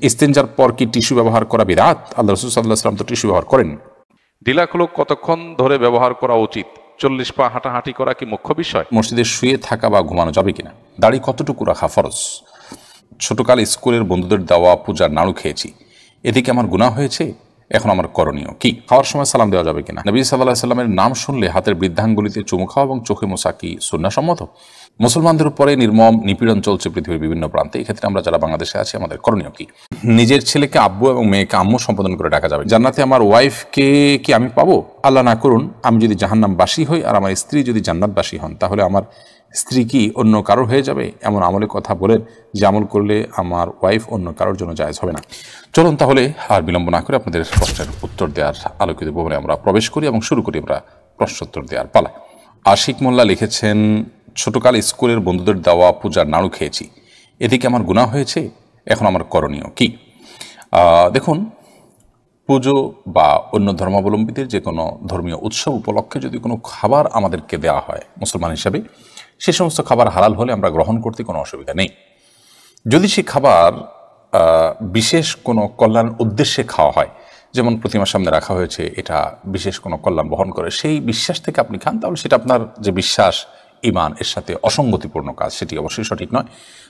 ইস্তেঞ্জার পর কি টিস্যু ব্যবহার করা বিদআত? আল্লাহ রাসূল সাল্লাল্লাহু আলাইহি ওয়াসাল্লাম তো টিস্যু ব্যবহার করেন। ঢিলাখুলো কতক্ষণ ধরে ব্যবহার করা উচিত? 40 পা হাঁটাহাঁটি করা কি মুখ্য বিষয়? মসজিদে শুয়ে থাকা বা ঘুমানো যাবে কিনা? দাড়ি কতটুকু রাখা ফরজ? ছোটকালে স্কুলের বন্ধুদের দেওয়া পূজার নাড়ু খেয়েছি, এদিকে আমার গুনাহ হয়েছে, এখন আমার করণীয় কি? খাওয়ার সময় সালাম দেওয়া যাবে কিনা? নবী সাল্লাল্লাহু আলাইহি সাল্লামের নাম শুনলে হাতের বৃদ্ধাঙ্গুলিতে চুমু খাওয়া এবং চোখে মোছা কি সুন্নাহসম্মত? মুসলমানদের উপরে নির্মম নিপীড়ন চলছে পৃথিবীর বিভিন্ন প্রান্তে, এক্ষেত্রে আমরা যারা বাংলাদেশে আছি আমাদের করণীয় কি? নিজের ছেলেকে আব্বু এবং মেয়েকে আম্মু সম্বোধন করে ডাকা যাবে। জান্নাতে আমার ওয়াইফকে কি আমি পাবো? আল্লাহ না করুন, আমি যদি জাহান্নামবাসী হই আর আমার স্ত্রী যদি জান্নাতবাসী হন, তাহলে আমার স্ত্রী কি অন্য কারোর হয়ে যাবে? এমন আমলের কথা বলেন যে আমল করলে আমার ওয়াইফ অন্য কারোর জন্য জায়েজ হবে না। চলুন তাহলে আর বিলম্ব না করে আপনাদের প্রশ্নের উত্তর দেওয়ার আলোকিত ভবনে আমরা প্রবেশ করি এবং শুরু করি আমরা প্রশ্নোত্তর দেওয়ার পালা। আশিক মোল্লা লিখেছেন, ছোটকালে স্কুলের বন্ধুদের দেওয়া পূজার নাড়ু খেয়েছি, এদিকে আমার গুনাহ হয়েছে, এখন আমার করণীয় কি? দেখুন, পুজো বা অন্য ধর্মাবলম্বীদের যে কোনো ধর্মীয় উৎসব উপলক্ষে যদি কোনো খাবার আমাদেরকে দেওয়া হয় মুসলমান হিসাবে, সে সমস্ত খাবার হালাল হলে আমরা গ্রহণ করতে কোনো অসুবিধা নেই। যদি সে খাবার বিশেষ কোনো কল্যাণ উদ্দেশ্যে খাওয়া হয়, যেমন প্রতিমার সামনে রাখা হয়েছে, এটা বিশেষ কোনো কল্যাণ বহন করে, সেই বিশ্বাস থেকে আপনি খান, তাহলে সেটা আপনার যে বিশ্বাস ঈমান এর সাথে অসঙ্গতিপূর্ণ কাজ, সেটি অবশ্যই সঠিক নয়।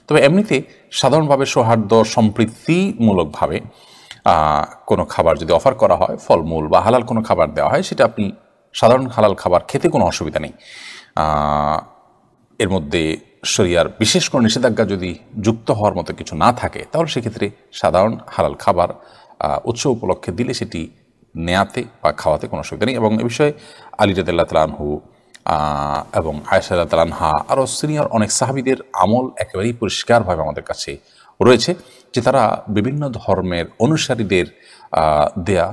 তবে এমনিতে সাধারণভাবে সৌহার্দ্য সম্প্রীতিমূলকভাবে কোনো খাবার যদি অফার করা হয়, ফলমূল বা হালাল কোনো খাবার দেওয়া হয়, সেটা আপনি সাধারণ হালাল খাবার খেতে কোনো অসুবিধা নেই। এর মধ্যে শরিয়ার বিশেষ কোনো নিষেধাজ্ঞা যদি যুক্ত হওয়ার মতো কিছু না থাকে, তাহলে সেক্ষেত্রে সাধারণ হালাল খাবার উৎসব উপলক্ষে দিলে সেটি নেয়াতে বা খাওয়াতে কোনো অসুবিধা নেই। এবং এ বিষয়ে আলী রাদিয়াল্লাহু তাআলা আনহু এবং আয়েশা রাদিয়াল্লাহু তাআলা আনহা আরও সিনিয়র অনেক সাহাবীদের আমল একেবারেই পরিষ্কারভাবে আমাদের কাছে রয়েছে, যে তারা বিভিন্ন ধর্মের অনুসারীদের দেয়া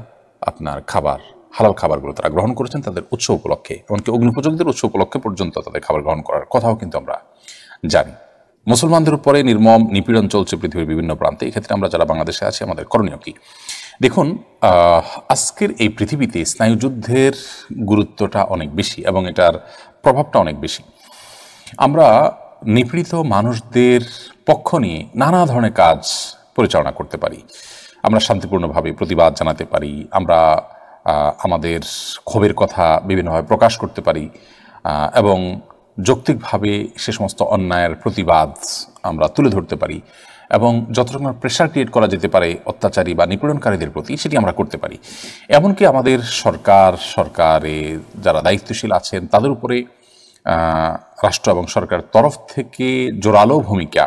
আপনার খাবার, হালাল খাবারগুলো তারা গ্রহণ করেছেন তাদের উৎসব উপলক্ষে, এমনকি অগ্নিপূজকদের উৎসব উপলক্ষে পর্যন্ত তাদের খাবার গ্রহণ করার কথাও কিন্তু আমরা জানি। মুসলমানদের উপরে নির্মম নিপীড়ন চলছে পৃথিবীর বিভিন্ন প্রান্তে, এক্ষেত্রে আমরা যারা বাংলাদেশে আছি আমাদের করণীয় কি? দেখুন, আজকের এই পৃথিবীতে স্নায়ুযুদ্ধের গুরুত্বটা অনেক বেশি এবং এটার প্রভাবটা অনেক বেশি। আমরা নিপীড়িত মানুষদের পক্ষ নিয়ে নানা ধরনের কাজ পরিচালনা করতে পারি, আমরা শান্তিপূর্ণভাবে প্রতিবাদ জানাতে পারি, আমরা আমাদের ক্ষোভের কথা বিভিন্নভাবে প্রকাশ করতে পারি এবং যৌক্তিকভাবে সে সমস্ত অন্যায়ের প্রতিবাদ আমরা তুলে ধরতে পারি এবং যত রকমের প্রেশার ক্রিয়েট করা যেতে পারে অত্যাচারী বা নিপীড়নকারীদের প্রতি, সেটি আমরা করতে পারি। এমনকি আমাদের সরকারে যারা দায়িত্বশীল আছেন তাদের উপরে রাষ্ট্র এবং সরকারের তরফ থেকে জোরালো ভূমিকা,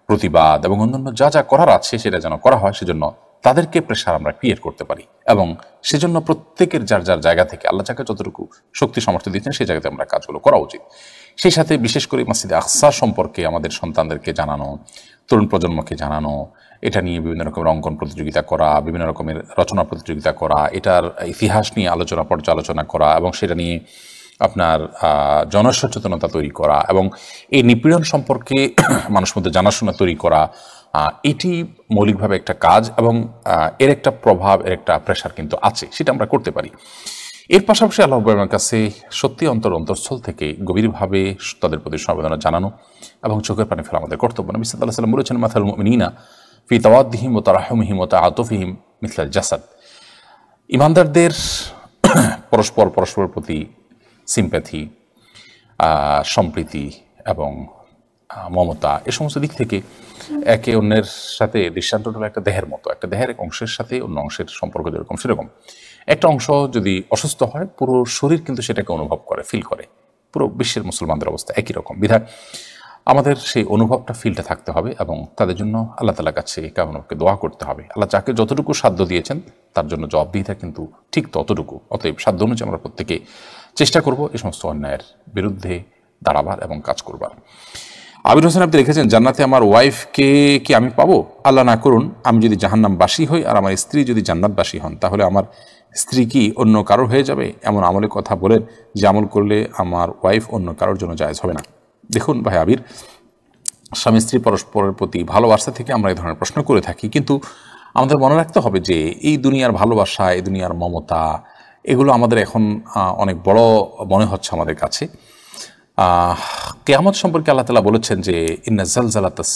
প্রতিবাদ এবং অন্যান্য যা যা করার আছে সেটা যেন করা হয়, সেজন্য তাদেরকে প্রেশার আমরা ক্রিয়েট করতে পারি এবং সেজন্য প্রত্যেকের যার যার জায়গা থেকে আল্লাহ যাকে যতটুকু শক্তি সামর্থ্য দিচ্ছেন সেই জায়গাতে আমরা কাজগুলো করা উচিত। সেই সাথে বিশেষ করে মসজিদে আকসা সম্পর্কে আমাদের সন্তানদেরকে জানানো, তরুণ প্রজন্মকে জানানো, এটা নিয়ে বিভিন্ন রকমের অঙ্কন প্রতিযোগিতা করা, বিভিন্ন রকমের রচনা প্রতিযোগিতা করা, এটার ইতিহাস নিয়ে পর্যালোচনা করা এবং সেটা নিয়ে আপনার জনসচেতনতা তৈরি করা এবং এই নিপীড়ন সম্পর্কে মানুষের মধ্যে জানাশোনা তৈরি করা, এটি মৌলিকভাবে একটা কাজ এবং এর একটা প্রভাব, এর একটা প্রেশার কিন্তু আছে, সেটা আমরা করতে পারি। এর পাশাপাশি আল্লাহ রাব্বুল কাছে সত্যি অন্তরস্থল থেকে গভীরভাবে তাদের প্রতি সমবেদনা জানানো এবং চোখের পানি ফেলা আমাদের কর্তব্য। নবী সাল্লাল্লাহু আলাইহি ওয়াসাল্লাম বলেছেন, মাসালুল মুমিনিনা ফি তাওয়াদ্দিহিম ওয়া তারাহুমিহিম ওয়া তাআতুফিহিম মিসলাল জাসাদ। ঈমানদারদের পরস্পরের প্রতি সিম্প্যাথি, সম্প্রীতি এবং মমতা, এ সমস্ত দিক থেকে একে অন্যের সাথে দৃষ্টান্তটা একটা দেহের মতো, একটা দেহের এক অংশের সাথে অন্য অংশের সম্পর্ক যেরকম সেরকম একটা অংশ যদি অসুস্থ হয় পুরো শরীর কিন্তু সেটাকে অনুভব করে, ফিল করে। পুরো বিশ্বের মুসলমানদের অবস্থা একই রকম, বিধায় আমাদের সেই অনুভবটা, ফিলটা থাকতে হবে এবং তাদের জন্য আল্লাহ তাআলার কাছে কামনাকে দোয়া করতে হবে। আল্লাহ যাকে যতটুকু সাধ্য দিয়েছেন তার জন্য জবাবদিহিতা কিন্তু ঠিক ততটুকু। অতএব সাধ্য অনুযায়ী আমরা প্রত্যেকে চেষ্টা করব এই সমস্ত অন্যায়ের বিরুদ্ধে দাঁড়াবার এবং কাজ করবার। আবির হোসেন আপনি লিখেছেন, জান্নাতে আমার ওয়াইফকে কি আমি পাবো? আল্লাহ না করুন, আমি যদি জাহান্নামবাসী হই আর আমার স্ত্রী যদি জান্নাতবাসী হন, তাহলে আমার স্ত্রী কি অন্য কারোর হয়ে যাবে? এমন আমলের কথা বলেন যে আমল করলে আমার ওয়াইফ অন্য কারোর জন্য জায়েজ হবে না। দেখুন ভাই আবির, স্বামী স্ত্রী পরস্পরের প্রতি ভালোবাসা থেকে আমরা এই ধরনের প্রশ্ন করে থাকি, কিন্তু আমাদের মনে রাখতে হবে যে এই দুনিয়ার ভালোবাসা, এই দুনিয়ার মমতা, এগুলো আমাদের এখন অনেক বড় মনে হচ্ছে আমাদের কাছে। কিয়ামত সম্পর্কে আল্লাহ তাআলা বলেছেন যে ইন্না জালজালাতাস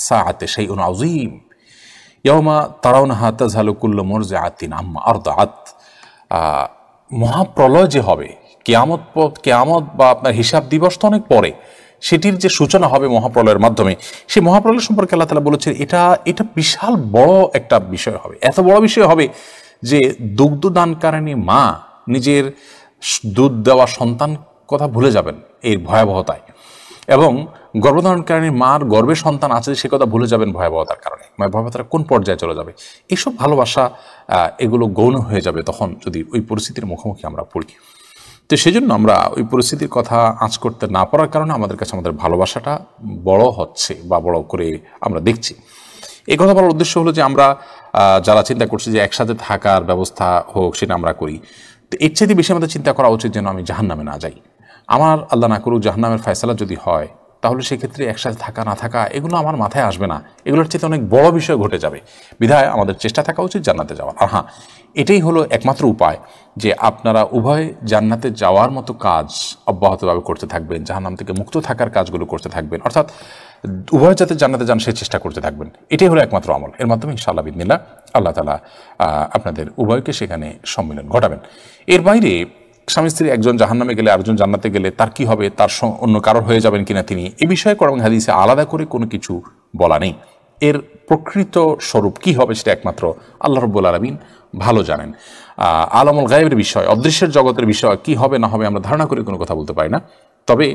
সাআতি শাইউন আযীম, ইয়াউমা তারাউনাহা তাযহালু কুল্লু মুরজিআতিন আম্মা আরদাআত, মহাপ্রলয় যে হবে, কেয়ামত বা আপনার হিসাব দিবস তো অনেক পরে, সেটির যে সূচনা হবে মহাপ্রলয়ের মাধ্যমে, সেই মহাপ্রলয় সম্পর্কে আল্লাহ তাআলা বলেছেন এটা বিশাল বড় একটা বিষয় হবে। এত বড় বিষয় হবে যে দুগ্ধদানকারিণী মা নিজের দুধ দেওয়া সন্তান কথা ভুলে যাবেন এর ভয়াবহতায়, এবং গর্ভধারণকারী মার গর্ভে সন্তান আছে সে কথা ভুলে যাবেন ভয়াবহতার কারণে। ভয়াবহতার কোন পর্যায়ে চলে যাবে, এইসব ভালোবাসা এগুলো গৌণ হয়ে যাবে তখন যদি ওই পরিস্থিতির মুখোমুখি আমরা পড়ি। তো সেই জন্য আমরা ওই পরিস্থিতির কথা আঁচ করতে না পারার কারণে আমাদের কাছে আমাদের ভালোবাসাটা বড় হচ্ছে বা বড় করে আমরা দেখছি। এই কথা বলার উদ্দেশ্য হলো যে আমরা যারা চিন্তা করছি যে একসাথে থাকার ব্যবস্থা হোক, সেটা আমরা করি, তো এর চাইতে বেশি আমাদের চিন্তা করা উচিত যেন আমি জাহান্নামে না যাই। আমার আল্লাহ না করুক জাহান্নামের ফয়সালা যদি হয়, তাহলে সেক্ষেত্রে একসাথে থাকা না থাকা এগুলো আমার মাথায় আসবে না, এগুলোর চেয়ে অনেক বড় বিষয় ঘটে যাবে। বিধায় আমাদের চেষ্টা থাকা উচিত জান্নাতে যাওয়ার। আর হ্যাঁ, এটাই হলো একমাত্র উপায় যে আপনারা উভয় জান্নাতে যাওয়ার মতো কাজ অব্যাহতভাবে করতে থাকবেন, জাহান্নাম থেকে মুক্ত থাকার কাজগুলো করতে থাকবেন, অর্থাৎ উভয় যাতে জান্নাতে যান সে চেষ্টা করতে থাকবেন। এটাই হলো একমাত্র আমল। এর মাধ্যমে ইনশাআল্লাহ বিদিনিল্লাহ আল্লাহ তাআলা আপনাদের উভয়কে সেখানে সম্মিলন ঘটাবেন। এর বাইরে স্বামী স্ত্রী একজন জাহান্নামে গেলে আরেকজন জান্নাতে গেলে তার কি হবে, তার অন্য কারোর হয়ে যাবেন কিনা তিনি, এ বিষয়ে কোরআন হাদিসে আলাদা করে কোনো কিছু বলা নেই। এর প্রকৃত স্বরূপ কি হবে সেটা একমাত্র আল্লাহ রাব্বুল আলামিন ভালো জানেন। আলামুল গায়েবের বিষয়, অদৃশ্যের জগতের বিষয় কি হবে না হবে আমরা ধারণা করে কোনো কথা বলতে পারি না। তবে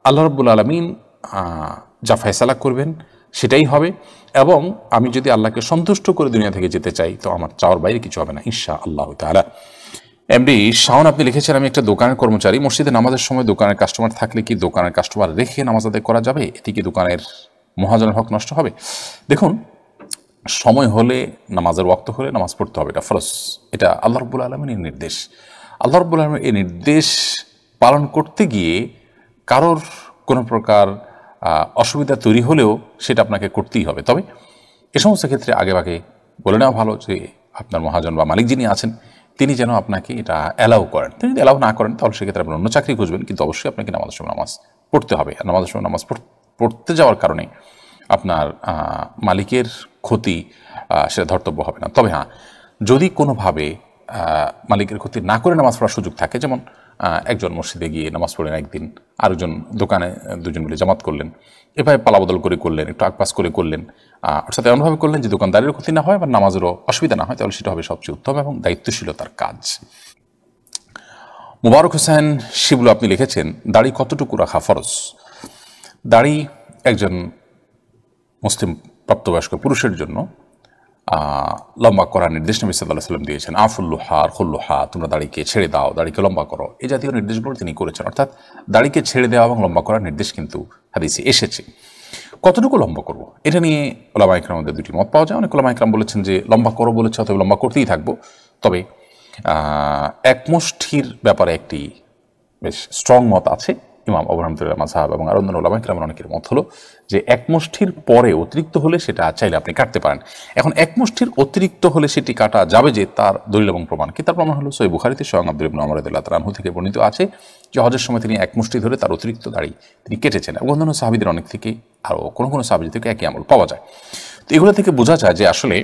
আল্লাহ রাব্বুল আলামিন যা ফয়সালা করবেন সেটাই হবে, এবং আমি যদি আল্লাহকে সন্তুষ্ট করে দুনিয়া থেকে যেতে চাই তো আমার চাওয়ার বাইরে কিছু হবে না ইনশাআল্লাহ তাআলা। এমডি শাওন আপনি লিখেছেন, আমি একটা দোকানের কর্মচারী, মসজিদে নামাজের সময় দোকানের কাস্টমার থাকলে কি দোকানের কাস্টমার রেখে নামাজ আদায় করা যাবে? এতে কি দোকানের মহাজনের হক নষ্ট হবে? দেখুন, সময় হলে নামাজের ওয়াক্ত হলে নামাজ পড়তে হবে, এটা ফরজ, এটা আল্লাহ রাব্বুল আলামিনের নির্দেশ। আল্লাহ রাব্বুল আলামিনের এই নির্দেশ পালন করতে গিয়ে কারোর কোনো প্রকার অসুবিধা তৈরি হলেও সেটা আপনাকে করতেই হবে। তবে এ সমস্ত ক্ষেত্রে আগেভাগে বলে নেওয়া ভালো যে আপনার মহাজন বা মালিক যিনি আছেন তিনি যেন আপনাকে এটা অ্যালাউ করেন। তিনি যদি অ্যালাউ না করেন তাহলে সেক্ষেত্রে আপনি অন্য চাকরি খুঁজবেন, কিন্তু অবশ্যই আপনাকে নামাজের সময় নামাজ পড়তে হবে। আর নামাজের সময় নামাজ পড়তে যাওয়ার কারণে আপনার মালিকের ক্ষতি সেটা ধর্তব্য হবে না। তবে হ্যাঁ, যদি কোনোভাবে মালিকের ক্ষতি না করে নামাজ পড়ার সুযোগ থাকে, যেমন একজন মসজিদে গিয়ে নামাজ পড়লেন একদিন, আরেকজন দোকানে দুজন মিলে জামাত করলেন, এভাবে পালাবদল করে করলেন, একটু আকপাস করে করলেন, অর্থাৎ এমনভাবে করলেন যে দোকানদারেরও ক্ষতি না হয় বা নামাজেরও অসুবিধা না হয়, তাহলে সেটা হবে সবচেয়ে উত্তম এবং দায়িত্বশীলতার কাজ। মুবারক হোসেন শিবলু আপনি লিখেছেন, দাড়ি কতটুকু রাখা ফরজ? দাড়ি একজন মুসলিম প্রাপ্তবয়স্ক পুরুষের জন্য লম্বা করার নির্দেশ নবী সাল্লাল্লাহু আলাইহি ওয়াসাল্লাম দিয়েছেন। আফুল্লুহা আর খুল্লুহা, তোমরা দাড়িকে ছেড়ে দাও, দাড়িকে লম্বা করো, এই জাতীয় নির্দেশগুলো তিনি করেছেন। অর্থাৎ দাড়িকে ছেড়ে দেওয়া এবং লম্বা করার নির্দেশ কিন্তু হাদিসে এসেছে। কতটুকু লম্বা করব এটা নিয়ে ওলামা ইকরামের মধ্যে দুটি মত পাওয়া যায়। অনেক ওলামা ইকরাম বলেছেন যে লম্বা করো বলেছে অতএব লম্বা করতেই থাকবো। তবে এক মুষ্টির ব্যাপারে একটি বেশ স্ট্রং মত আছে, ইমাম আবু হানিফার মাযহাব এবং আর অন্যান্য ওলামা ইকরামের অনেকের মত হলো যে এক মুষ্টির পরে অতিরিক্ত হলে সেটা চাইলে আপনি কাটতে পারেন। এখন এক মুষ্টির অতিরিক্ত হলে সেটি কাটা যাবে যে তার দলিল এবং প্রমাণ কি? তার প্রমাণ হলো সহিহ বুখারীতে স্বয়ং আব্দুল্লাহ ইবনে ওমর রাদিয়াল্লাহু তাআলা আনহু থেকে বর্ণিত আছে যে হজের সময় তিনি এক মুষ্টি ধরে তার অতিরিক্ত দাড়ি তিনি কেটেছেন, এবং অন্যান্য সাহাবীদের অনেক থেকে আরও কোনো সাহাবী থেকে একই আমল পাওয়া যায়। তো এগুলো থেকে বোঝা যায় যে আসলে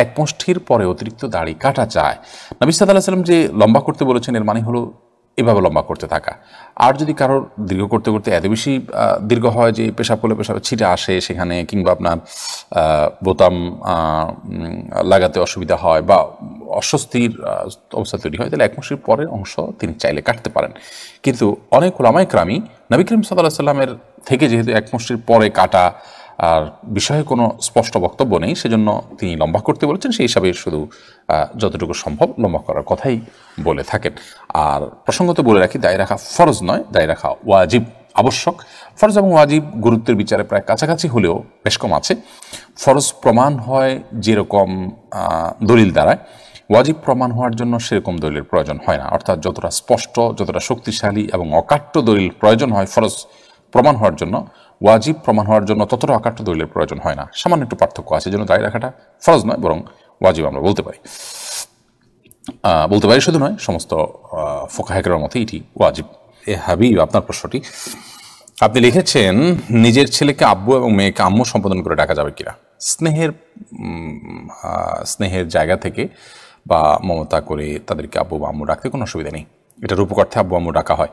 এক মুষ্টির পরে অতিরিক্ত দাড়ি কাটা যায়। নবী সাল্লাল্লাহু আলাইহি ওয়াসাল্লাম যে লম্বা করতে বলেছেন এর মানে হলো এভাবে লম্বা করতে থাকা। আর যদি কারোর দীর্ঘ করতে করতে এত বেশি দীর্ঘ হয় যে পেশাব করলে পেশাব ছিটে আসে সেখানে, কিংবা আপনার বোতাম লাগাতে অসুবিধা হয় বা অস্বস্তির অবস্থা তৈরি হয়, তাহলে এক মুষ্টির পরের অংশ তিনি চাইলে কাটতে পারেন। কিন্তু অনেক ওলামা ইকরামই নবী করিম সাল্লাল্লাহু আলাইহি ওয়াসাল্লামের থেকে যেহেতু এক মুষ্টির পরে কাটা আর বিষয়ে কোনো স্পষ্ট বক্তব্য নেই, সেজন্য তিনি লম্বা করতে বলেছেন, সেই হিসাবে শুধু যতটুকু সম্ভব লম্বা করার কথাই বলে থাকেন। আর প্রসঙ্গত বলে রাখি, দাড়ি রাখা ফরজ নয়, দাড়ি রাখা ওয়াজিব, আবশ্যক। ফরজ এবং ওয়াজিব গুরুত্বের বিচারে প্রায় কাছাকাছি হলেও বেশ কম আছে। ফরজ প্রমাণ হয় যেরকম দলিল দ্বারায়, ওয়াজিব প্রমাণ হওয়ার জন্য সেরকম দলিলের প্রয়োজন হয় না। অর্থাৎ যতটা স্পষ্ট, যতটা শক্তিশালী এবং অকাট্য দলিল প্রয়োজন হয় ফরজ প্রমাণ হওয়ার জন্য, ওয়াজিব প্রমাণ হওয়ার জন্য ততটা অকাট্য দলিলের প্রয়োজন হয় না। সামান্য একটু পার্থক্য আছে, যেন দাড়ি রাখাটা ফরজ নয় বরং ওয়াজিব আমরা বলতে পারি। শুধু নয়, সমস্ত ফুকাহায়ে মতে এটি ওয়াজিব। এ হাবিব, আপনার প্রশ্নটি আপনি লিখেছেন, নিজের ছেলেকে আব্বু এবং মেয়েকে আম্মু সম্বোধন করে ডাকা যাবে কিনা? স্নেহের জায়গা থেকে বা মমতা করে তাদেরকে আব্বু বা আম্মু ডাকতে কোনো অসুবিধা নেই। এটা রূপক অর্থে আব্বু আম্মু ডাকা হয়।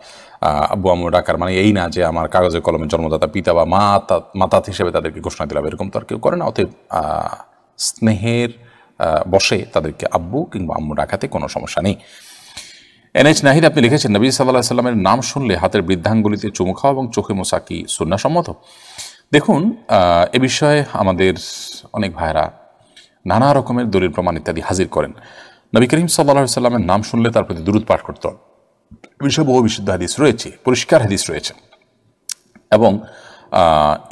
আব্বু আম্মু ডাকার মানে এই না যে আমার কাগজে কলমে জন্মদাতা পিতা বা মাতা হিসেবে তাদেরকে ঘোষণা দিলাম, এরকম তো আর কেউ করে না। অতএব স্নেহের বসে তাদেরকে আব্বু কিংবা আম্মু ডাকাতে কোনো সমস্যা নেই। এনএইচ নাহিদ আপনি লিখেছেন, নবী সাল্লাল্লাহু আলাইহি সাল্লামের নাম শুনলে হাতের বৃদ্ধাঙ্গুলিতে চুমু খাওয়া এবং চোখে মোছা কি সুন্নাহসম্মত? দেখুন, এ বিষয়ে আমাদের অনেক ভাইরা নানা রকমের দলিল প্রমাণ ইত্যাদি হাজির করেন। নবী করিম সাল্লাল্লাহু আলাইহি সাল্লামের নাম শুনলে তার প্রতি দুরূদ পাঠ করতে হবে। এ বিষয়ে বহু বিশুদ্ধ হাদিস রয়েছে, পরিষ্কার হাদিস রয়েছে, এবং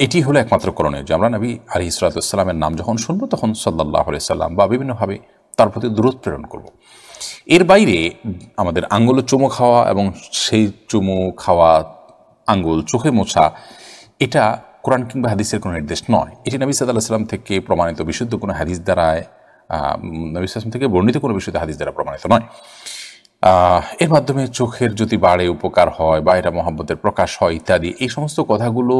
এটি হলো একমাত্র করণীয় যে আমরা নবী আলাইহিস সালাতু ওয়াস সালামের নাম যখন শুনবো তখন সাল্লাল্লাহু আলাইহি সাল্লাম বা বিভিন্নভাবে তার প্রতি দুরূদ প্রেরণ করব। এর বাইরে আমাদের আঙ্গুলে চুমু খাওয়া এবং সেই চুমু খাওয়া আঙ্গুল চোখে মোছা, এটা কোরআন কিংবা হাদিসের কোনো নির্দেশ নয়। এটি নবী সাল্লাল্লাহু আলাইহি সাল্লাম থেকে প্রমাণিত বিশুদ্ধ কোনো হাদিস দ্বারায়, নবী সাল্লাল্লাহু আলাইহি সাল্লাম থেকে বর্ণিত কোনো বিশুদ্ধ হাদিস দ্বারা প্রমাণিত নয়। এর মাধ্যমে চোখের যদি বাড়ে উপকার হয় বা এটা মহব্বতের প্রকাশ হয় ইত্যাদি, এই সমস্ত কথাগুলো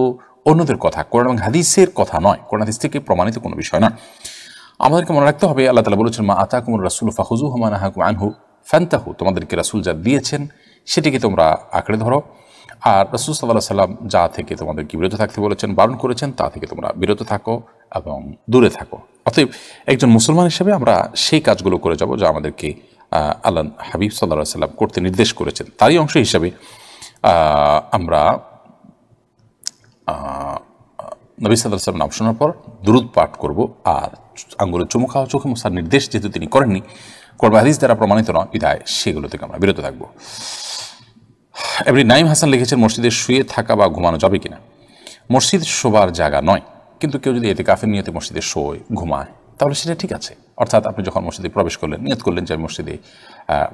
অন্যদের কথা, কোরআন এবং হাদিসের কথা নয়, কোরআন হাদিস থেকে প্রমাণিত কোনো বিষয় না। আমাদেরকে মনে রাখতে হবে, আল্লাহ তাআলা বলেছেন, মা আতাকুমুর রাসূলু ফাখুযুহু ওয়া মা নাহাকুম আনহু ফান্তাহু, তোমাদেরকে রাসূল যা দিয়েছেন সেটিকে তোমরা আঁকড়ে ধরো, আর রাসূল সাল্লাল্লাহু আলাইহি সাল্লাম যা থেকে তোমাদেরকে বিরত থাকতে বলেছেন, বারণ করেছেন, তা থেকে তোমরা বিরত থাকো এবং দূরে থাকো। অতএব একজন মুসলমান হিসেবে আমরা সেই কাজগুলো করে যাব যা আমাদেরকে আল্লাহ হাবিব সাল্লাল্লাহু আলাইহি সাল্লাম করতে নির্দেশ করেছেন। তারই অংশ হিসাবে আমরা নবী সাল্লাল্লাহু আলাইহি ওয়াসাল্লাম নাম শোনার পর দুরূদ পাঠ করব, আর আঙ্গুলে চুমু খাওয়া চোখে মোছার নির্দেশ যেহেতু তিনি করেননি, কোরআন হাদিস দ্বারা প্রমাণিত নয়, বিধায় সেগুলো থেকে আমরা বিরত থাকবো। এমনি নাইম হাসান লিখেছেন, মসজিদে শুয়ে থাকা বা ঘুমানো যাবে কিনা? মসজিদ শোবার জায়গা নয়, কিন্তু কেউ যদি ইতিকাফের নিয়তে মসজিদে শোয়, ঘুমায়, তাহলে সেটা ঠিক আছে। অর্থাৎ আপনি যখন মসজিদে প্রবেশ করলেন, নিয়ত করলেন যে আমি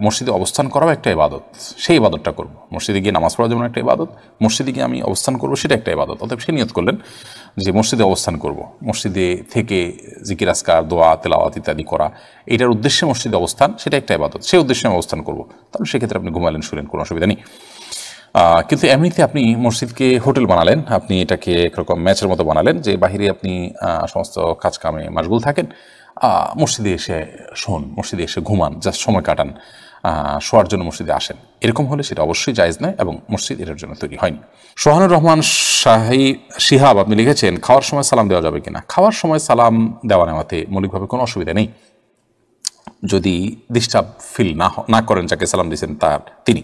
মসজিদে অবস্থান করাও একটা ইবাদত, সেই ইবাদতটা করবো। মসজিদে গিয়ে নামাজ পড়া যেমন একটা ইবাদত, মসজিদে গিয়ে আমি অবস্থান করবো সেটা একটা ইবাদত। অতএব সে নিয়ত করলেন যে মসজিদে অবস্থান করব, মসজিদে থেকে জিকির আজকার, দোয়া, তেলাওয়াত ইত্যাদি করা, এটার উদ্দেশ্যে মসজিদে অবস্থান, সেটা একটা ইবাদত, সেই উদ্দেশ্যে আমি অবস্থান করবো, তাহলে সেক্ষেত্রে আপনি ঘুমালেন, শুলেন, কোনো অসুবিধা নেই। কিন্তু এমনিতে আপনি মসজিদকে হোটেল বানালেন, আপনি এটাকে একরকম ম্যাচের মতো বানালেন যে বাহিরে আপনি সমস্ত কাজ কামে মাশগুল থাকেন, মসজিদে এসে শোন, মসজিদে এসে ঘুমান, জাস্ট সময় কাটান, শোয়ার জন্য মসজিদে আসেন, এরকম হলে সেটা অবশ্যই জায়েজ নয় এবং মসজিদ এটার জন্য তৈরি হয়নি। সোহানুর রহমান শিহাব আপনি লিখেছেন, খাওয়ার সময় সালাম দেওয়া যাবে কিনা? খাওয়ার সময় সালাম দেওয়া নেওয়াতে মৌলিকভাবে কোনো অসুবিধা নেই, যদি ডিস্টার্ব ফিল না করেন যাকে সালাম দিয়েছেন তিনি,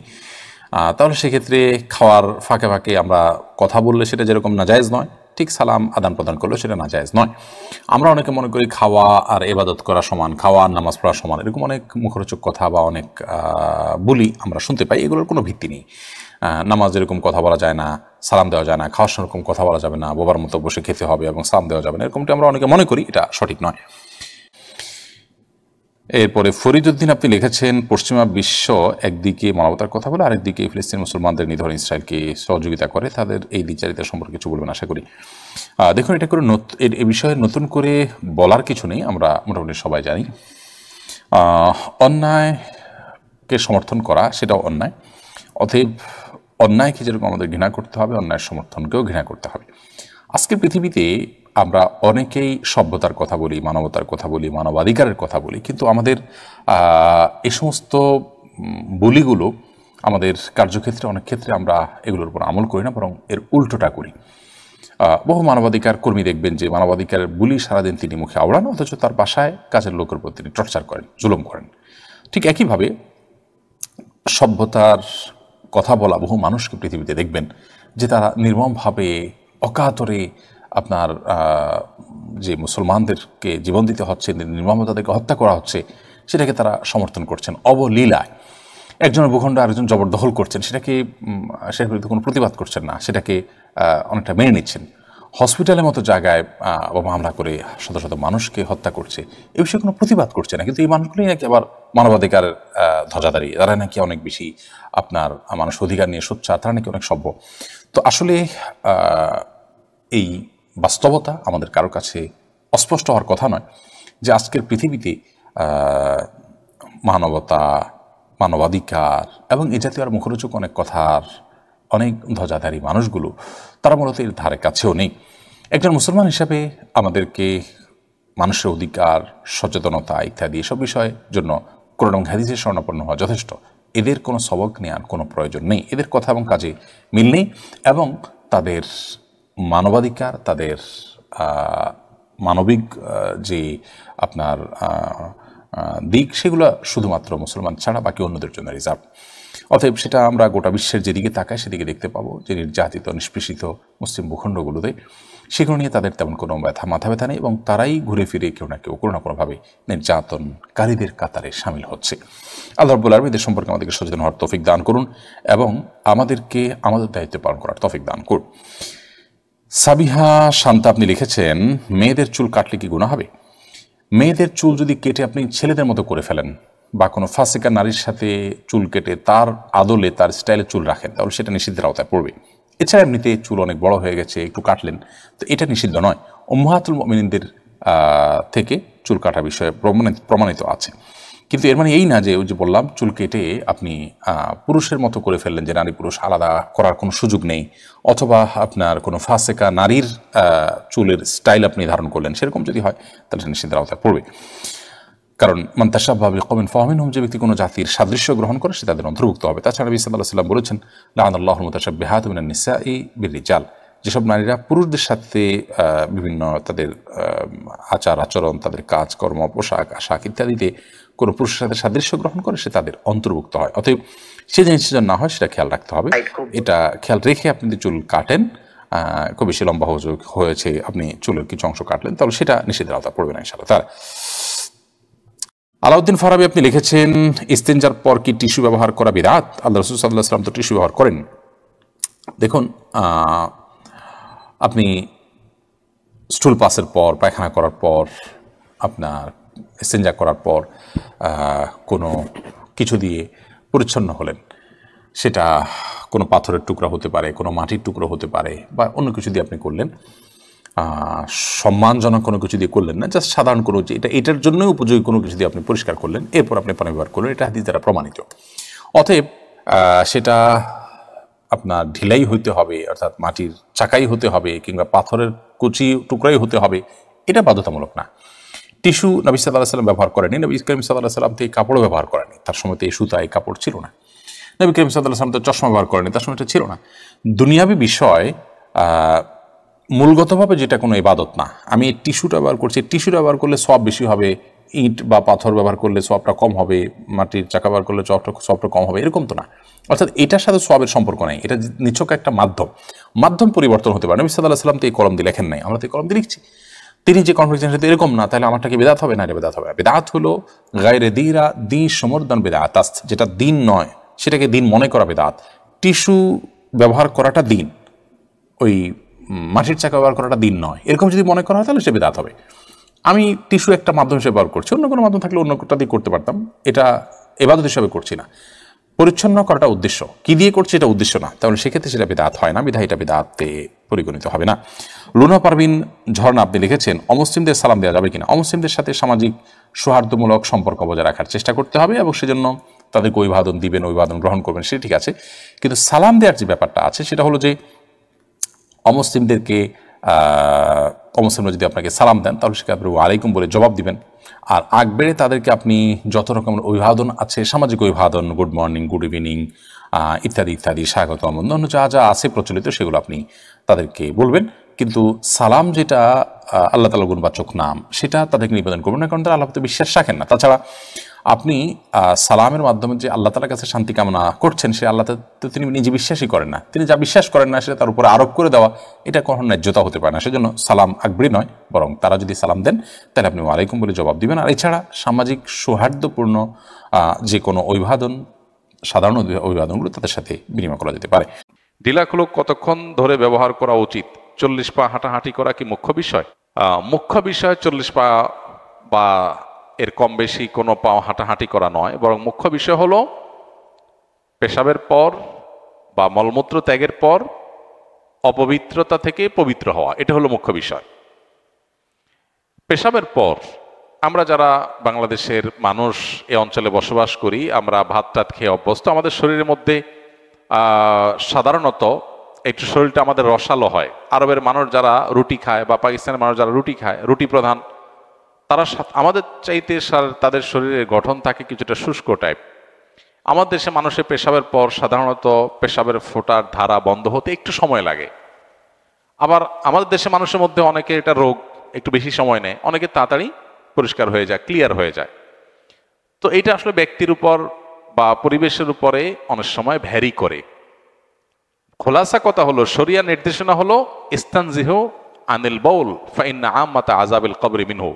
তাহলে সেক্ষেত্রে খাওয়ার ফাঁকে ফাঁকে আমরা কথা বললে সেটা যেরকম নাজায়েজ নয়, ঠিক সালাম আদান প্রদান করলেও সেটা নাজায়েজ নয়। আমরা অনেকে মনে করি খাওয়া আর ইবাদত করা সমান, খাওয়া আর নামাজ পড়া সমান, এরকম অনেক মুখরোচক কথা বা অনেক বলি আমরা শুনতে পাই, এগুলোর কোনো ভিত্তি নেই। নামাজ এরকম কথা বলা যায় না, সালাম দেওয়া যায় না, খাওয়ার সময় এরকম কথা বলা যাবে না, বোবার মতো বসে খেতে হবে এবং সালাম দেওয়া যাবে না, এরকমটা আমরা অনেকে মনে করি, এটা সঠিক নয়। এরপরে ফরিদউদ্দিন আপনি লিখেছেন, পশ্চিমা বিশ্ব একদিকে মানবতার কথা বলে, আরেকদিকে ফিলিস্তিন মুসলমানদের নিধন ইসরায়েলকে সহযোগিতা করে, তাদের এই দ্বিচারিতা সম্পর্কে কিছু বলবেন আশা করি। দেখুন, এটা করে এ বিষয়ে নতুন করে বলার কিছু নেই, আমরা মোটামুটি সবাই জানি অন্যায়কে সমর্থন করা সেটাও অন্যায়। অতএব অন্যায়কে যেরকম আমাদের ঘৃণা করতে হবে, অন্যায়ের সমর্থনকেও ঘৃণা করতে হবে। আজকের পৃথিবীতে আমরা অনেকেই সভ্যতার কথা বলি, মানবতার কথা বলি, মানবাধিকারের কথা বলি, কিন্তু আমাদের এই সমস্ত বলিগুলো আমাদের কার্যক্ষেত্রে অনেক ক্ষেত্রে আমরা এগুলোর উপর আমল করি না, বরং এর উল্টোটা করি। বহু মানবাধিকার কর্মী দেখবেন যে মানবাধিকারের বুলি সারাদিন তিনি মুখে আওড়ান, অথচ তার বাসায় কাজের লোকের উপর তিনি টর্চার করেন, জুলুম করেন। ঠিক একইভাবে সভ্যতার কথা বলা বহু মানুষকে পৃথিবীতে দেখবেন যে তারা নির্মমভাবে অকাতরে আপনার যে মুসলমানদেরকে জীবন দিতে হচ্ছে, নির্মমভাবে তাদেরকে হত্যা করা হচ্ছে, সেটাকে তারা সমর্থন করছেন অবলীলায়। একজনের ভূখণ্ড আরেকজন জবরদখল করছেন, সেটার বিরুদ্ধে কোনো প্রতিবাদ করছেন না, সেটাকে অনেকটা মেনে নিচ্ছেন। হসপিটালের মতো জায়গায় হামলা করে শত শত মানুষকে হত্যা করছে, এই বিষয়ে কোনো প্রতিবাদ করছে না, কিন্তু এই মানুষগুলোই নাকি আবার মানবাধিকার ধ্বজাধারী, তারা নাকি অনেক বেশি আপনার মানুষ অধিকার নিয়ে সোচ্চার, তারা নাকি অনেক সভ্য। তো আসলে এই বাস্তবতা আমাদের কারো কাছে অস্পষ্ট হওয়ার কথা নয় যে আজকের পৃথিবীতে মানবতা, মানবাধিকার এবং এ জাতীয় আর মুখরোচক অনেক কথার অনেক ধ্বজাধারী মানুষগুলো তারা মূলত এর ধারে কাছেও নেই। একজন মুসলমান হিসাবে আমাদেরকে মানুষের অধিকার, সচেতনতা ইত্যাদি এসব বিষয়ের জন্য কোরআন এবং হাদিসের শরণাপন্ন হওয়া যথেষ্ট। এদের কোনো সবক নেওয়ার কোনো প্রয়োজন নেই। এদের কথা এবং কাজে মিল নেই এবং তাদের মানবাধিকার, তাদের মানবিক যে আপনার দিক, সেগুলো শুধুমাত্র মুসলমান ছাড়া বাকি অন্যদের জন্য রিজার্ভ। অতএব সেটা আমরা গোটা বিশ্বের যেদিকে তাকাই সেদিকে দেখতে পাবো যে নির্যাতিত, নিষ্পেষিত মুসলিম ভূখণ্ডগুলোতে সেগুলো নিয়ে তাদের তেমন কোনো মাথা ব্যথা নেই এবং তারাই ঘুরে ফিরে কেউ না কেউ কোনো না কোনোভাবে নির্যাতনকারীদের কাতারে সামিল হচ্ছে। আল্লাহ রাব্বুল আলামিন এদের সম্পর্কে আমাদেরকে সচেতন হওয়ার তৌফিক দান করুন এবং আমাদেরকে আমাদের দায়িত্ব পালন করার তৌফিক দান করুন। সাবিহা শান্তা আপনি লিখেছেন, মেয়েদের চুল কাটলে কি গুনাহ হবে? মেয়েদের চুল যদি কেটে আপনি ছেলেদের মতো করে ফেলেন বা কোনো ফাসিকা নারীর সাথে চুল কেটে তার আদলে তার স্টাইলে চুল রাখেন, তাহলে সেটা নিষিদ্ধের আওতায় পড়বে। এছাড়া এমনিতে চুল অনেক বড় হয়ে গেছে, একটু কাটলেন, তো এটা নিষিদ্ধ নয়। উম্মাহাতুল মুমিনিনদের থেকে চুল কাটার বিষয়ে প্রমাণিত আছে। কিন্তু এর মানে এই না যে ওই যে বললাম চুল কেটে আপনি পুরুষের মতো করে ফেললেন, যে নারী পুরুষ আলাদা করার কোনো সুযোগ নেই, অথবা আপনার কোনো ফাসেকা নারীর চুলের স্টাইল আপনি ধারণ করলেন, সেরকম যদি হয় তাহলে সেটা নিষিদ্ধের আওতায় পড়বে। কারণ মান তাশাব্বাহা বিকওমিন ফাহুয়া মিনহুম, যে ব্যক্তি কোনো জাতির সাদৃশ্য গ্রহণ করে সে তাদের অন্তর্ভুক্ত হবে। তাছাড়া নবী সাল্লাল্লাহু আলাইহি ওয়াসাল্লাম বলেছেন, লাআনাল্লাহুল মুতাশাব্বিহাত মিনান নিসাই বির-রিজাল, যেসব নারীরা পুরুষদের সাথে বিভিন্ন তাদের আচার আচরণ, তাদের কাজকর্ম, পোশাক আশাক ইত্যাদিতে কোনো পুরুষের সাথে সাদৃশ্য গ্রহণ করে সে তাদের অন্তর্ভুক্ত হয়। অতএব সে জিনিসটা যেন না হয় সেটা খেয়াল রাখতে হবে। এটা খেয়াল রেখে আপনি যদি চুল কাটেন, খুব বেশি লম্বা হয়েছে, আপনি চুলের কিছু অংশ কাটলেন, তাহলে সেটা নিষিদ্ধের আওতায় পড়বে না ইনশাআল্লাহ তাআলা। আলাউদ্দিন ফারাবি আপনি লিখেছেন, ইস্তেঞ্জার পর কি টিস্যু ব্যবহার করা বিদআত? আল্লাহ রাসূল সাল্লাল্লাহু আলাইহি ওয়াসাল্লাম তো টিস্যু ব্যবহার করেন। দেখুন, আপনি স্টুল পাসের পর, পায়খানা করার পর, আপনার ইস্তেঞ্জা করার পর কোনো কিছু দিয়ে পরিচ্ছন্ন হলেন, সেটা কোনো পাথরের টুকরা হতে পারে, কোনো মাটির টুকরো হতে পারে, বা অন্য কিছু দিয়ে আপনি করলেন, সম্মানজনক কোনো কিছু দিয়ে করলেন না, জাস্ট সাধারণ কোনো যে এটার জন্যই উপযোগী কোনো কিছু দিয়ে আপনি পরিষ্কার করলেন, এরপর আপনি পানি ব্যবহার করলেন, এটা হাদিস দ্বারা প্রমাণিত। অতএব সেটা আপনার ঢিলাই হইতে হবে, অর্থাৎ মাটির চাকাই হতে হবে, কিংবা পাথরের কুচি টুকরাই হতে হবে, এটা বাধ্যতামূলক না। টিস্যু নবী সাল্লাল্লাহু আলাইহি ওয়াসাল্লাম ব্যবহার করেনি, নবী করিম সাল্লাল্লাহু আলাইহি ওয়াসাল্লাম তো এই কাপড়ও ব্যবহার করেনি, তার সময় তো এই সুতা এই কাপড় ছিল না। নবী করিম সাল্লাল্লাহু আলাইহি ওয়াসাল্লাম তো চশমা ব্যবহার করেনি, তার সময় এটা ছিল না। দুনিয়াবী বিষয় মূলগতভাবে যেটা কোনো ইবাদত না। আমি এই টিস্যুটা ব্যবহার করছি, টিস্যুটা ব্যবহার করলে সওয়াব বেশি হবে, ইট বা পাথর ব্যবহার করলে সওয়াবটা কম হবে, মাটির চাকা ব্যবহার করলে সওয়াবটা কম হবে, এরকম তো না। অর্থাৎ এটার সাথে সওয়াবের সম্পর্ক নেই, এটা নিছক একটা মাধ্যম পরিবর্তন হতে পারে। নবী সাল্লাল্লাহু আলাইহি ওয়াসাল্লাম তো এই কলম দিয়ে লেখেন নাই, আমরা তো এই কলম দিয়ে লিখছি। তিনি যে কনফিডেন্সের সাথে এরকম না, তাহলে আমারটাকে বিদআত হবে না? এটা বিদআত হবে না। বিদআত হলো গায়রে দীরা দি সমর্দন বিদআত, যেটা দিন নয় সেটাকে দিন মনে করা বিদআত। টিস্যু ব্যবহার করাটা দিন, ওই মাটির চাকা ব্যবহার করাটা দিন নয়, এরকম যদি মনে করা হয় তাহলে সে বিদআত হবে। আমি টিস্যু একটা মাধ্যম হিসেবে ব্যবহার করছি, অন্য কোনো মাধ্যম থাকলে অন্য কোনটা দিয়ে করতে পারতাম, এটা ইবাদত হিসাবে করছি না। পরিচ্ছন্ন করাটা উদ্দেশ্য, কি দিয়ে করছে এটা উদ্দেশ্য না, তাহলে সেক্ষেত্রে সেটা বিদআত হয় না, বিধায় এটা বিদআতে পরিগণিত হবে না। লুনা পারভিন ঝর্ণা আপনি লিখেছেন, অমুসলিমদের সালাম দেওয়া যাবে কিনা? অমুসলিমদের সাথে সামাজিক সৌহার্দ্যমূলক সম্পর্ক বজায় রাখার চেষ্টা করতে হবে এবং সেজন্য তাদেরকে অভিবাদন দিবেন, অভিবাদন গ্রহণ করবেন, সেটা ঠিক আছে। কিন্তু সালাম দেওয়ার যে ব্যাপারটা আছে সেটা হলো যে অমুসলিমদেরকে অমুসলিমরা যদি আপনাকে সালাম দেন তাহলে সেটা আপনি ওয়ালাইকুম বলে জবাব দিবেন। আর আগ বেড়ে তাদেরকে আপনি যত রকমের অভিবাদন আছে, সামাজিক অভিবাদন, গুড মর্নিং, গুড ইভিনিং ইত্যাদি ইত্যাদি, স্বাগতম, অন্য যা যা আছে প্রচলিত সেগুলো আপনি তাদেরকে বলবেন। কিন্তু সালাম যেটা আল্লাহ তাআলার গুণবাচক নাম, সেটা তাদেরকে নিবেদন করবেন না, কারণ তারা আল্লাহতে বিশ্বাস রাখেন না। তাছাড়া আপনি সালামের মাধ্যমে যে আল্লাহ তাআলার কাছে শান্তি কামনা করছেন, সে আল্লাহ তো তিনি নিজে বিশ্বাসই করেন না, তিনি যা বিশ্বাস করেন না সেটা তার উপরে আরোপ করে দেওয়া, এটা কখনো ন্যায্যতা হতে পারে না। সেজন্য সালাম আকবরী নয়, বরং তারা যদি সালাম দেন তাহলে আপনি ওয়ালাইকুম বলে জবাব দিবেন। আর এছাড়া সামাজিক সৌহার্দ্যপূর্ণ যে কোনো অভিবাদন, সাধারণ অভিবাদনগুলো তাদের সাথে বিনিময় করা যেতে পারে। ঢিলাখুলো কতক্ষণ ধরে ব্যবহার করা উচিত? 40 পা হাঁটাহাঁটি করা কি মুখ্য বিষয়? মুখ্য বিষয় 40 পা বা এর কম বেশি কোনো পা হাঁটাহাঁটি করা নয়, বরং মুখ্য বিষয় হলো পেশাবের পর বা মলমূত্র ত্যাগের পর অপবিত্রতা থেকে পবিত্র হওয়া, এটা হলো মুখ্য বিষয়। পেশাবের পর আমরা যারা বাংলাদেশের মানুষ এ অঞ্চলে বসবাস করি, আমরা ভাত টাত খেয়ে অভ্যস্ত, আমাদের শরীরের মধ্যে সাধারণত একটু শরীরটা আমাদের রসালো হয়। আরবের মানুষ যারা রুটি খায় বা পাকিস্তানের মানুষ যারা রুটি খায়, রুটি প্রধান তারা আমাদের চাইতে তাদের শরীরের গঠন থাকে কিছুটা শুষ্ক টাইপ। আমাদের দেশে মানুষের পেশাবের পর সাধারণত পেশাবের ফোঁটার ধারা বন্ধ হতে একটু সময় লাগে। আবার আমাদের দেশে মানুষের মধ্যে অনেকে এটা রোগ একটু বেশি সময় নেয়, অনেকে তাড়াতাড়ি পরিষ্কার হয়ে যায়, ক্লিয়ার হয়ে যায়। তো এটা আসলে ব্যক্তির উপর বা পরিবেশের উপরে অনেক সময় ভ্যারি করে। খোলাসা কথা হলো, শরিয়া নির্দেশনা হলো ইস্তানজিহু আনিল বাউল ফাইন্না আম্মাতা আযাবিল কবরি মিনহু,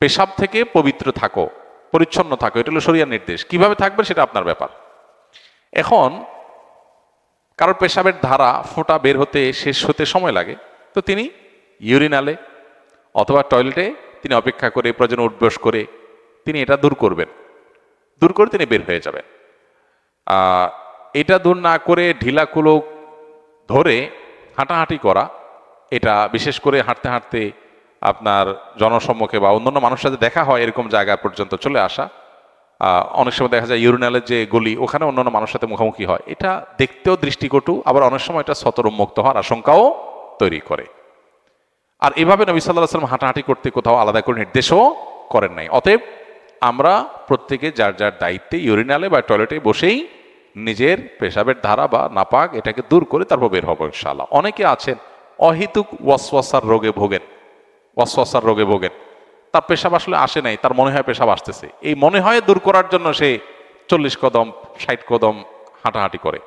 পেশাব থেকে পবিত্র থাকো, পরিচ্ছন্ন থাকো, এটা হলো শরিয়ার নির্দেশ। কিভাবে থাকবে সেটা আপনার ব্যাপার। এখন কারোর পেশাবের ধারা ফোঁটা বের হতে শেষ হতে সময় লাগে, তো তিনি ইউরিনালে অথবা টয়লেটে তিনি অপেক্ষা করে প্রয়োজন উঠবস করে তিনি এটা দূর করবেন, দূর করে তিনি বের হয়ে যাবেন। এটা দূর না করে ঢিলা কুলক ধরে হাঁটাহাঁটি করা, এটা বিশেষ করে হাঁটতে হাঁটতে আপনার জনসম্মুখে বা অন্যান্য মানুষের সাথে দেখা হয় এরকম জায়গা পর্যন্ত চলে আসা, অনেক সময় দেখা যায় ইউরিনালের যে গলি ওখানে অন্যান্য মানুষের সাথে মুখোমুখি হয়, এটা দেখতেও দৃষ্টিকটু, আবার অনেক সময় এটা সতর উন্মুক্ত হওয়ার আশঙ্কাও তৈরি করে। আর এভাবে নবী সাল্লাল্লাহু আলাইহি ওয়াসাল্লাম হাঁটাহাঁটি করতে কোথাও আলাদা করে নির্দেশও করেন নাই। অতএব আমরা প্রত্যেকে যার যার দায়িত্বে ইউরিনালে বা টয়লেটে বসেই নিজের পেশাবের ধারা বা নাপাক এটাকে দূর করে তারপর বের হবো ইনশাআল্লাহ। অনেকে আছেন অহেতুক ওয়াসওয়াসার রোগে ভোগেন, ওয়াসওয়াসার রোগে ভোগেন, তার পেশাব আসলে আসে নাই, তার মনে হয় পেশাব আসতেছে, এই মনে হয় দূর করার জন্য সে 40 কদম 60 কদম হাঁটাহাঁটি করে।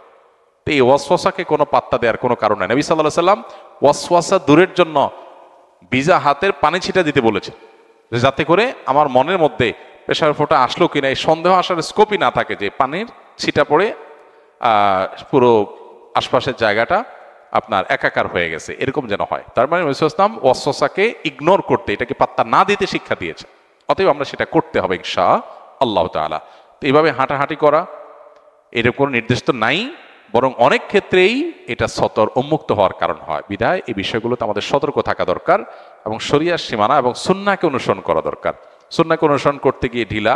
তো এই ওয়াসওয়াসাকে কোনো পাত্তা দেওয়ার কোনো কারণ নাই। নবী সাল্লাল্লাহু আলাইহি ওয়াসাল্লাম ওয়াসওয়াসা দূরের জন্য ভিজা হাতের পানি ছিটা দিতে বলেছেন, যাতে করে আমার মনের মধ্যে পেশাবের ফোঁটা আসলো কিনা এই সন্দেহ আসার স্কোপই না থাকে, যে পানির ছিটা পড়ে পুরো আশপাশের জায়গাটা আপনার একাকার হয়ে গেছে, এরকম যেন হয়। তার মানে নবী সাল্লাল্লাহু আলাইহি ওয়াসাল্লাম ওয়াসওয়াসাকে ইগনোর করতে, এটাকে পাত্তা না দিতে শিক্ষা দিয়েছে। অতএব আমরা সেটা করতে হবে ইনশাআল্লাহ তাআলা। তো এইভাবে হাঁটাহাঁটি করা এরকম কোনো নির্দেশ তো নাই, বরং অনেক ক্ষেত্রেই এটা সতর উন্মুক্ত হওয়ার কারণ হয়। বিধায় এই বিষয়গুলোতে আমাদের সতর্ক থাকা দরকার এবং শরিয়ার সীমানা এবং সুন্নাহকে অনুসরণ করা দরকার। সুন্নাহকে অনুসরণ করতে গিয়ে ঢিলা,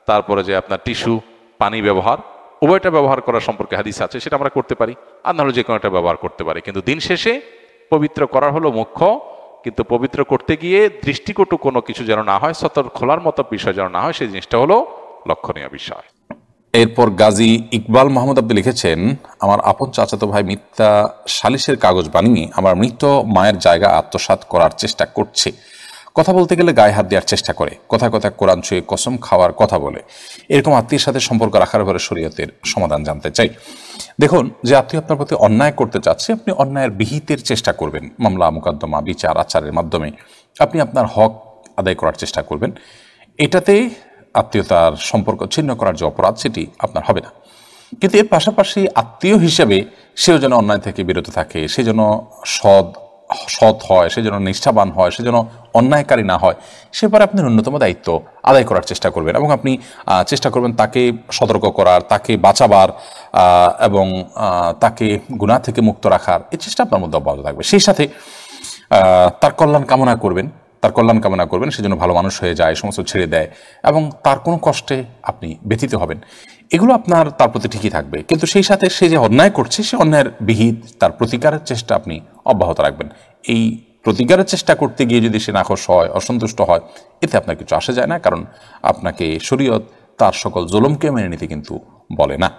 তারপরে যে আপনার টিস্যু, পানি ব্যবহার, উভয়টা ব্যবহার করা সম্পর্কে হাদিস আছে, সেটা আমরা করতে পারি, আর নাহলে যে কোনো একটা ব্যবহার করতে পারি। কিন্তু দিন শেষে পবিত্র করা হলো মুখ্য, কিন্তু পবিত্র করতে গিয়ে দৃষ্টিকটু কোনো কিছু যেন না হয়, সতর খোলার মতো বিষয় যেন না হয়, সেই জিনিসটা হলো লক্ষণীয় বিষয়। এরপর গাজী ইকবাল মাহমুদ আব্দুল লিখেছেন, আমার আপন চাচাতো ভাই মিথ্যা সালিশের কাগজ বানিয়ে আমার মৃত মায়ের জায়গা আত্মসাৎ করার চেষ্টা করছে। কথা বলতে গেলে গায়ে হাত দেওয়ার চেষ্টা করে, কথা কথা কোরআন ছুঁয়ে কসম খাওয়ার কথা বলে। এরকম আত্মীয়ের সাথে সম্পর্ক রাখার ব্যাপারে শরীয়তের সমাধান জানতে চাই। দেখুন, যে আত্মীয় আপনার প্রতি অন্যায় করতে চাচ্ছে, আপনি অন্যায়ের বিহিতের চেষ্টা করবেন, মামলা মোকদ্দমা বিচার আচারের মাধ্যমে আপনি আপনার হক আদায় করার চেষ্টা করবেন। এটাতে আত্মীয়তার সম্পর্ক ছিন্ন করার যে অপরাধ, সেটি আপনার হবে না। কিন্তু এর পাশাপাশি আত্মীয় হিসেবে সেও যেন অন্যায় থেকে বিরত থাকে, সে যেন সৎ হয়, সে যেন নিষ্ঠাবান হয়, সে যেন অন্যায়কারী না হয়, সে ব্যাপারে আপনি ন্যূনতম দায়িত্ব আদায় করার চেষ্টা করবেন এবং আপনি চেষ্টা করবেন তাকে সতর্ক করার, তাকে বাঁচাবার এবং তাকে গুনাহ থেকে মুক্ত রাখার, এই চেষ্টা আপনার মধ্যে অব্যাহত থাকবে। সেই সাথে তার কল্যাণ কামনা করবেন, সে যেন ভালো মানুষ হয়ে যায়, সমস্ত ছেড়ে দেয় এবং তার কোনো কষ্টে আপনি ব্যথিত হবেন। এগুলো আপনার তার প্রতি ঠিকই থাকবে, কিন্তু সেই সাথে সে যে অন্যায় করছে, সে অন্যায়ের বিহিত তার প্রতিকারের চেষ্টা আপনি অব্যাহত রাখবেন। এই প্রতিকারের চেষ্টা করতে গিয়ে যদি সে নাখোশ হয়, অসন্তুষ্ট হয়, এতে আপনার কিছু আসে যায় না, কারণ আপনাকে শরীয়ত তার সকল জুলুমকে মেনে নিতে কিন্তু বলে না।